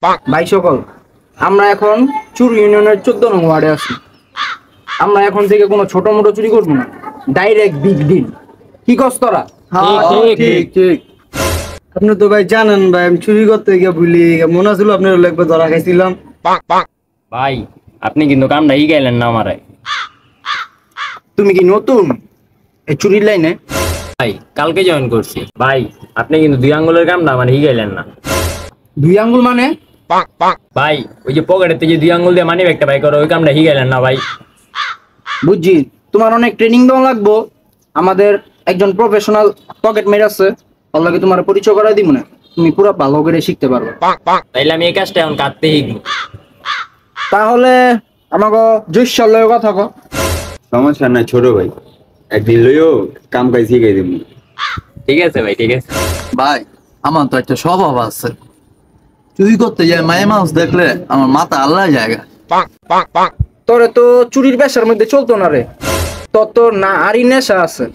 ভাই সকল, আমরা এখন চুরি ইউনিয়নের 14 নং ওয়ার্ডে আছি। আমরা এখন থেকে কোনো ছোট মোটো চুরি করবো না, ডাইরেক্ট বিগ ডিল। কি কস তোরা? ঠিক ঠিক। আপনি তো ভাই জানেন ভাই, আমি চুরি করতে গিয়ে ভুলি মনে ছিল আপনার লাগবে ধরা খাইছিলাম। ভাই আপনি কিন্তু কামটা গেলেন না আমারে। তুমি কি নতুন এই চুরির লাইনে? ভাই কালকে জয়েন করছি। ভাই আপনি কিন্তু 2 আঙ্গুলের কামটা মানে গেলেন না। 2 আঙ্গুল মানে? ভাই ওই যে পকেটের থেকে 2 আঙ্গুল দিয়ে মানি ব্যাগটা ভাই করো, ওই কামটা গেলেন না ভাই। বুঝছি, তোমার অনেক ট্রেনিং দেওয়া লাগবো। আমাদের একজন প্রফেশনাল পকেট মেট আছে, ওর লাগে তোমার পরিচয় করাই দিব না, তুমি পুরো ভালো করে শিখতে পারবে। তাইলে আমি এই কাজটা এখন কাটতে শিখবো। তাহলে আমাকে জৈশ্বর লয় কথা কো। সমস্যা নাই ছোট ভাই, একদিন লইও কাম কাজ শিখাই দিব। ঠিক আছে ভাই, ঠিক আছে। ভাই আমার তো একটা স্বভাব আছে, চুরি করতে যায় মায়ে মানুষ দেখলে আমার মাথা আল্লাহ জায়গা। তোরে তো চুরির পেশার মধ্যে চলতো না রে, তোর তো না আরই নেশা আছে।